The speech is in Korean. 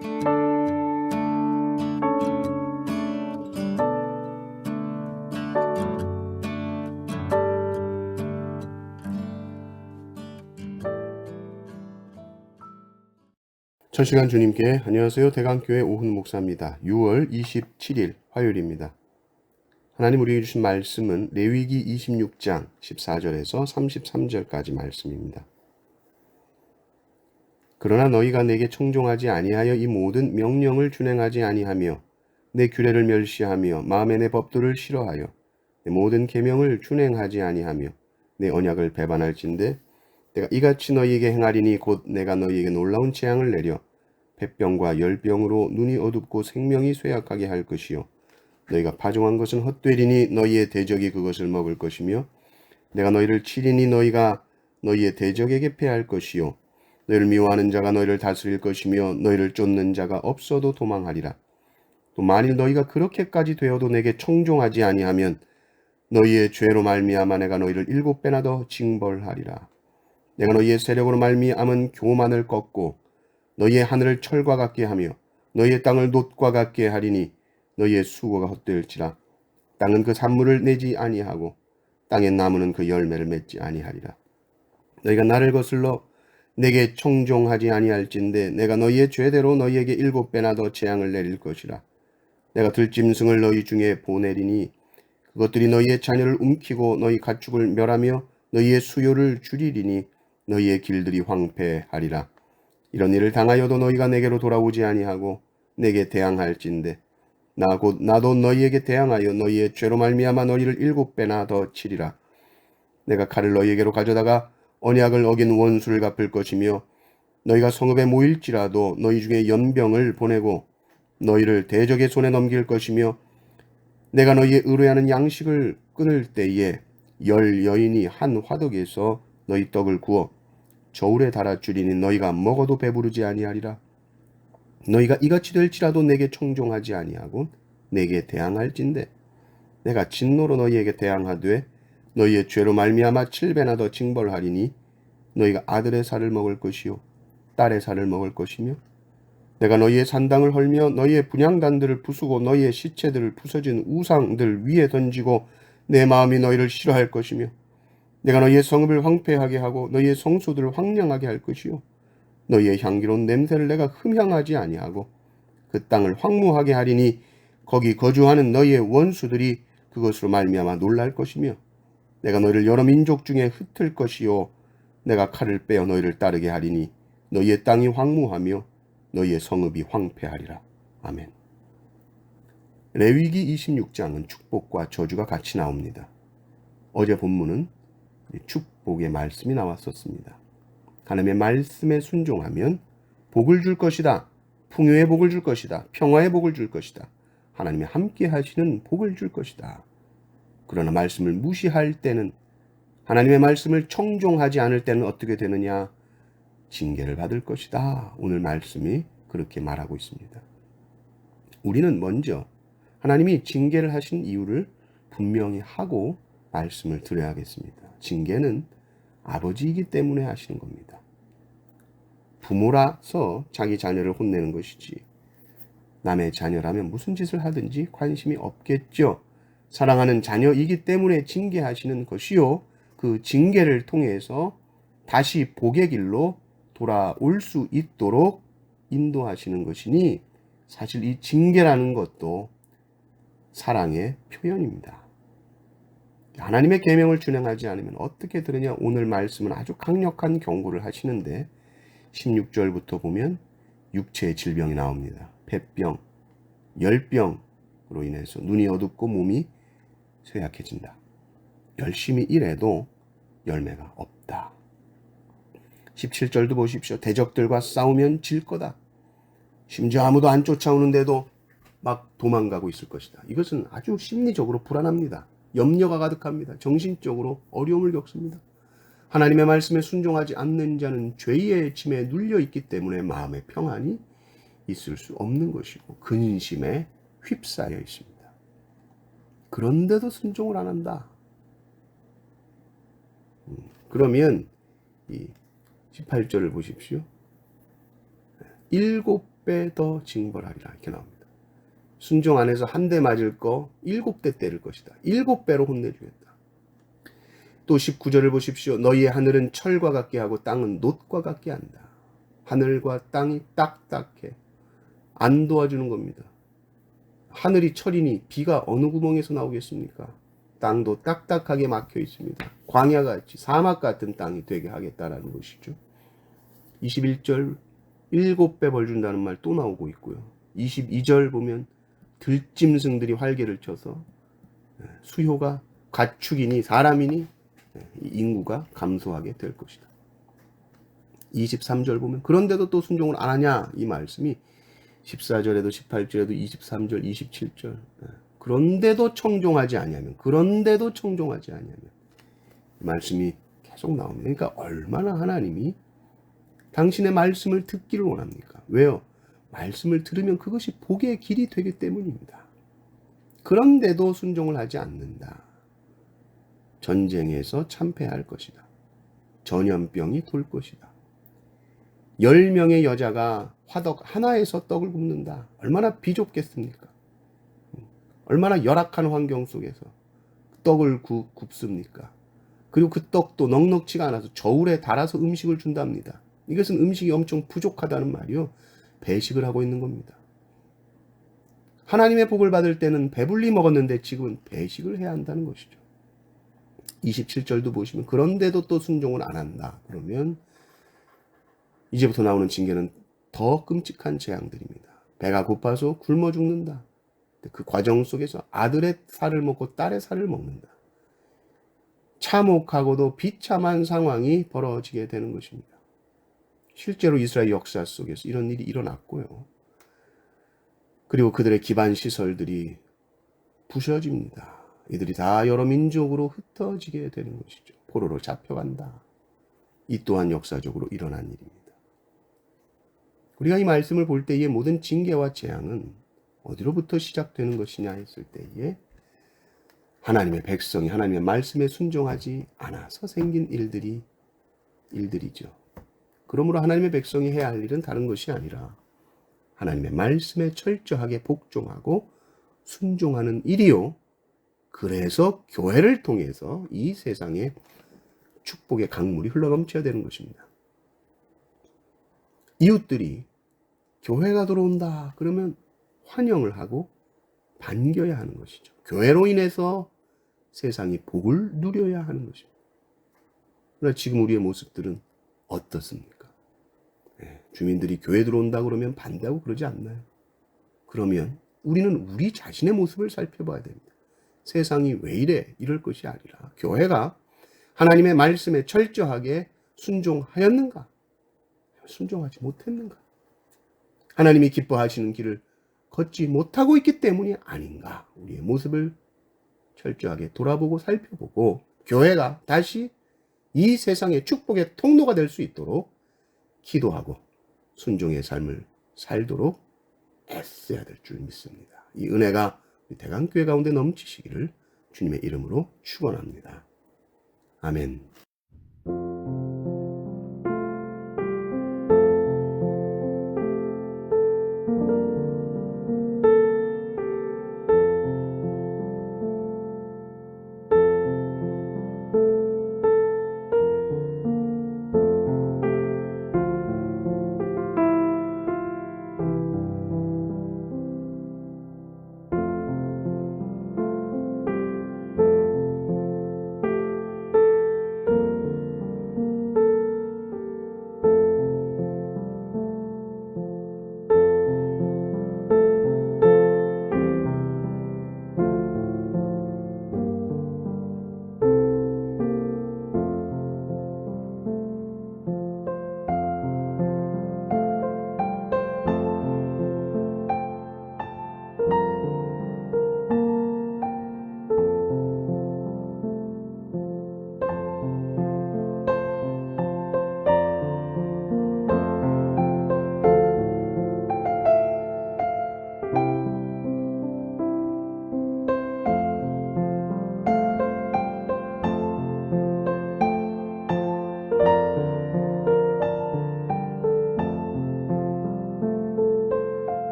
첫 시간 주님께 안녕하세요. 대강교회 오훈 목사입니다. 6월 27일 화요일입니다. 하나님 우리에게 주신 말씀은 레위기 26장 14절에서 33절까지 말씀입니다. 그러나 너희가 내게 청종하지 아니하여 이 모든 명령을 준행하지 아니하며 내 규례를 멸시하며 마음에 내 법도를 싫어하여 내 모든 계명을 준행하지 아니하며 내 언약을 배반할진대 내가 이같이 너희에게 행하리니 곧 내가 너희에게 놀라운 재앙을 내려 폐병과 열병으로 눈이 어둡고 생명이 쇠약하게 할 것이요 너희가 파종한 것은 헛되리니 너희의 대적이 그것을 먹을 것이며 내가 너희를 치리니 너희가 너희의 대적에게 패할 것이요 너희를 미워하는 자가 너희를 다스릴 것이며 너희를 쫓는 자가 없어도 도망하리라. 또 만일 너희가 그렇게까지 되어도 내게 청종하지 아니하면 너희의 죄로 말미암아 내가 너희를 7배나 더 징벌하리라. 내가 너희의 세력으로 말미암은 교만을 꺾고 너희의 하늘을 철과 같게 하며 너희의 땅을 놋과 같게 하리니 너희의 수고가 헛되을지라. 땅은 그 산물을 내지 아니하고 땅의 나무는 그 열매를 맺지 아니하리라. 너희가 나를 거슬러 내게 청종하지 아니할진대 내가 너희의 죄대로 너희에게 7배나 더 재앙을 내릴 것이라. 내가 들짐승을 너희 중에 보내리니 그것들이 너희의 자녀를 움키고 너희 가축을 멸하며 너희의 수요를 줄이리니 너희의 길들이 황폐하리라. 이런 일을 당하여도 너희가 내게로 돌아오지 아니하고 내게 대항할진대 나도 너희에게 대항하여 너희의 죄로 말미암아 너희를 7배나 더 치리라. 내가 칼을 너희에게로 가져다가 언약을 어긴 원수를 갚을 것이며 너희가 성읍에 모일지라도 너희 중에 연병을 보내고 너희를 대적의 손에 넘길 것이며 내가 너희의 의뢰하는 양식을 끊을 때에 열 여인이 한 화덕에서 너희 떡을 구워 저울에 달아 줄이니 너희가 먹어도 배부르지 아니하리라. 너희가 이같이 될지라도 내게 청종하지 아니하고 내게 대항할진대 내가 진노로 너희에게 대항하되 너희의 죄로 말미암아 7배나 더 징벌하리니 너희가 아들의 살을 먹을 것이요 딸의 살을 먹을 것이며 내가 너희의 산당을 헐며 너희의 분향단들을 부수고 너희의 시체들을 부서진 우상들 위에 던지고 내 마음이 너희를 싫어할 것이며 내가 너희의 성읍을 황폐하게 하고 너희의 성소들을 황량하게 할 것이요 너희의 향기로운 냄새를 내가 흠향하지 아니하고 그 땅을 황무하게 하리니 거기 거주하는 너희의 원수들이 그것으로 말미암아 놀랄 것이며 내가 너희를 여러 민족 중에 흩을 것이요 내가 칼을 빼어 너희를 따르게 하리니 너희의 땅이 황무하며 너희의 성읍이 황폐하리라. 아멘. 레위기 26장은 축복과 저주가 같이 나옵니다. 어제 본문은 축복의 말씀이 나왔었습니다. 하나님의 말씀에 순종하면 복을 줄 것이다. 풍요의 복을 줄 것이다. 평화의 복을 줄 것이다. 하나님이 함께 하시는 복을 줄 것이다. 그러나 말씀을 무시할 때는 하나님의 말씀을 청종하지 않을 때는 어떻게 되느냐? 징계를 받을 것이다. 오늘 말씀이 그렇게 말하고 있습니다. 우리는 먼저 하나님이 징계를 하신 이유를 분명히 하고 말씀을 드려야겠습니다. 징계는 아버지이기 때문에 하시는 겁니다. 부모라서 자기 자녀를 혼내는 것이지 남의 자녀라면 무슨 짓을 하든지 관심이 없겠죠. 사랑하는 자녀이기 때문에 징계하시는 것이요. 그 징계를 통해서 다시 복의 길로 돌아올 수 있도록 인도하시는 것이니 사실 이 징계라는 것도 사랑의 표현입니다. 하나님의 계명을 준행하지 않으면 어떻게 되느냐? 오늘 말씀은 아주 강력한 경고를 하시는데 16절부터 보면 육체의 질병이 나옵니다. 폐병, 열병으로 인해서 눈이 어둡고 몸이 쇠약해진다. 열심히 일해도 열매가 없다. 17절도 보십시오. 대적들과 싸우면 질 거다. 심지어 아무도 안 쫓아오는데도 막 도망가고 있을 것이다. 이것은 아주 심리적으로 불안합니다. 염려가 가득합니다. 정신적으로 어려움을 겪습니다. 하나님의 말씀에 순종하지 않는 자는 죄의 짐에 눌려 있기 때문에 마음의 평안이 있을 수 없는 것이고 근심에 휩싸여 있습니다. 그런데도 순종을 안 한다. 그러면 이 18절을 보십시오. 7 7배 더 징벌하리라 이렇게 나옵니다. 순종 안에서 한 대 맞을 거 7대 때릴 것이다. 7배로 혼내주겠다. 또 19절을 보십시오. 너희의 하늘은 철과 같게 하고 땅은 놋과 같게 한다. 하늘과 땅이 딱딱해. 안 도와주는 겁니다. 하늘이 철이니 비가 어느 구멍에서 나오겠습니까? 땅도 딱딱하게 막혀 있습니다. 광야같이 사막 같은 땅이 되게 하겠다라는 것이죠. 21절 7배 벌 준다는 말 또 나오고 있고요. 22절 보면 들짐승들이 활개를 쳐서 수효가 가축이니 사람이니 인구가 감소하게 될 것이다. 23절 보면 그런데도 또 순종을 안 하냐 이 말씀이 14절에도 18절에도 23절 27절 그런데도 청종하지 아니하면 그런데도 청종하지 아니하면 말씀이 계속 나옵니다. 그러니까 얼마나 하나님이 당신의 말씀을 듣기를 원합니까? 왜요? 말씀을 들으면 그것이 복의 길이 되기 때문입니다. 그런데도 순종을 하지 않는다. 전쟁에서 참패할 것이다. 전염병이 돌 것이다. 10명의 여자가 화덕 하나에서 떡을 굽는다. 얼마나 비좁겠습니까? 얼마나 열악한 환경 속에서 떡을 굽습니까? 그리고 그 떡도 넉넉지가 않아서 저울에 달아서 음식을 준답니다. 이것은 음식이 엄청 부족하다는 말이요. 배식을 하고 있는 겁니다. 하나님의 복을 받을 때는 배불리 먹었는데 지금은 배식을 해야 한다는 것이죠. 27절도 보시면 그런데도 또 순종을 안 한다. 그러면 이제부터 나오는 징계는 더 끔찍한 재앙들입니다. 배가 고파서 굶어 죽는다. 그 과정 속에서 아들의 살을 먹고 딸의 살을 먹는다. 참혹하고도 비참한 상황이 벌어지게 되는 것입니다. 실제로 이스라엘 역사 속에서 이런 일이 일어났고요. 그리고 그들의 기반 시설들이 부셔집니다. 이들이 다 여러 민족으로 흩어지게 되는 것이죠. 포로로 잡혀간다. 이 또한 역사적으로 일어난 일입니다. 우리가 이 말씀을 볼 때의 모든 징계와 재앙은 어디로부터 시작되는 것이냐 했을 때에 하나님의 백성이 하나님의 말씀에 순종하지 않아서 생긴 일들이죠. 그러므로 하나님의 백성이 해야 할 일은 다른 것이 아니라 하나님의 말씀에 철저하게 복종하고 순종하는 일이요. 그래서 교회를 통해서 이 세상에 축복의 강물이 흘러넘쳐야 되는 것입니다. 이웃들이 교회가 들어온다 그러면 환영을 하고 반겨야 하는 것이죠. 교회로 인해서 세상이 복을 누려야 하는 것입니다. 그러나 지금 우리의 모습들은 어떻습니까? 주민들이 교회 들어온다 그러면 반대하고 그러지 않나요? 그러면 우리는 우리 자신의 모습을 살펴봐야 됩니다. 세상이 왜 이래? 이럴 것이 아니라 교회가 하나님의 말씀에 철저하게 순종하였는가? 순종하지 못했는가? 하나님이 기뻐하시는 길을 걷지 못하고 있기 때문이 아닌가? 우리의 모습을 철저하게 돌아보고 살펴보고 교회가 다시 이 세상의 축복의 통로가 될 수 있도록 기도하고 순종의 삶을 살도록 애써야 될 줄 믿습니다. 이 은혜가 대강교회 가운데 넘치시기를 주님의 이름으로 축원합니다. 아멘.